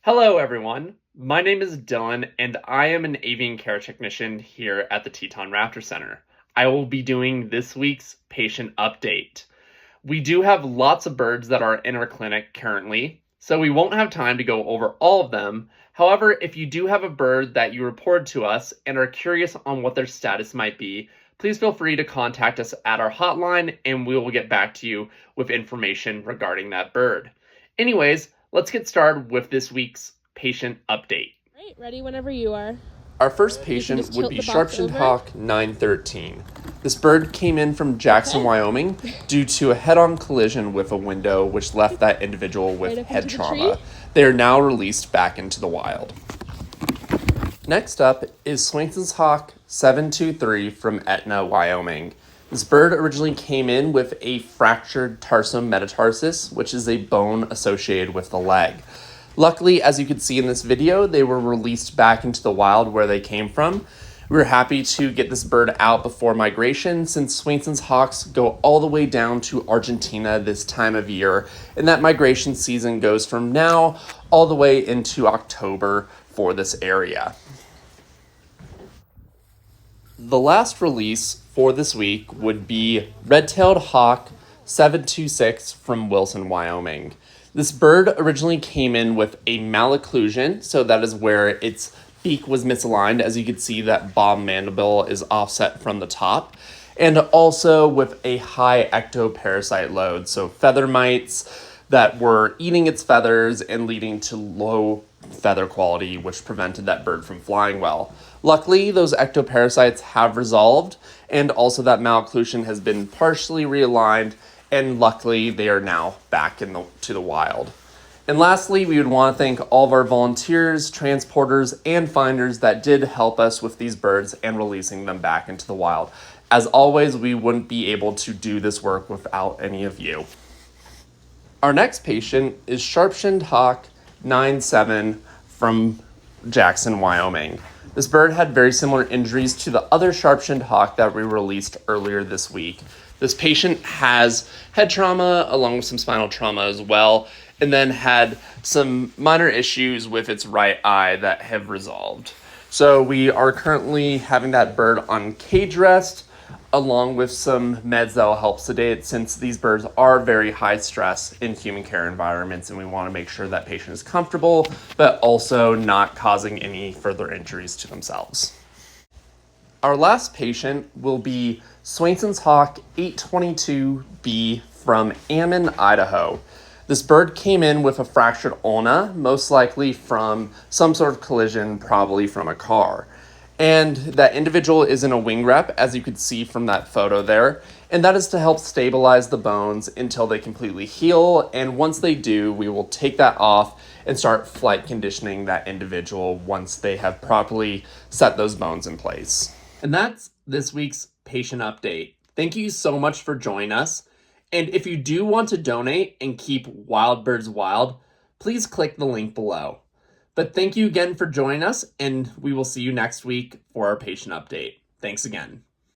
Hello, everyone. My name is Dylan, and I am an avian care technician here at the Teton Raptor Center. I will be doing this week's patient update. We do have lots of birds that are in our clinic currently, so we won't have time to go over all of them. However, if you do have a bird that you report to us and are curious on what their status might be, please feel free to contact us at our hotline and we will get back to you with information regarding that bird. Anyways, let's get started with this week's patient update. Right, ready whenever you are. Our first patient would be Sharp-shinned Hawk 913. This bird came in from Jackson, Wyoming due to a head-on collision with a window which left that individual with head trauma. They are now released back into the wild. Next up is Swainson's Hawk 723 from Etna, Wyoming. This bird originally came in with a fractured tarsum metatarsus, which is a bone associated with the leg. Luckily, as you can see in this video, they were released back into the wild where they came from. We were happy to get this bird out before migration since Swainson's hawks go all the way down to Argentina this time of year, and that migration season goes from now all the way into October for this area. The last release for this week would be Red-tailed Hawk 726 from Wilson, Wyoming. This bird originally came in with a malocclusion, so that is where its beak was misaligned. As you can see, that bob mandible is offset from the top, and also with a high ectoparasite load, so feather mites that were eating its feathers and leading to low feather quality, which prevented that bird from flying well. Luckily, those ectoparasites have resolved, and also that malocclusion has been partially realigned, and luckily they are now back to the wild. And lastly, we would want to thank all of our volunteers, transporters, and finders that did help us with these birds and releasing them back into the wild. As always, we wouldn't be able to do this work without any of you. Our next patient is Sharp-shinned Hawk 97 from Jackson, Wyoming. This bird had very similar injuries to the other Sharp-shinned Hawk that we released earlier this week. This patient has head trauma along with some spinal trauma as well, and then had some minor issues with its right eye that have resolved. So we are currently having that bird on cage rest, along with some meds that will help sedate, since these birds are very high stress in human care environments, and we want to make sure that patient is comfortable, but also not causing any further injuries to themselves. Our last patient will be Swainson's Hawk 822B from Ammon, Idaho. This bird came in with a fractured ulna, most likely from some sort of collision, probably from a car. And that individual is in a wing rep, as you could see from that photo there, and that is to help stabilize the bones until they completely heal, and once they do, we will take that off and start flight conditioning that individual once they have properly set those bones in place. And that's this week's patient update. Thank you so much for joining us. And if you do want to donate and keep wild birds wild, please click the link below. But thank you again for joining us, and we will see you next week for our patient update. Thanks again.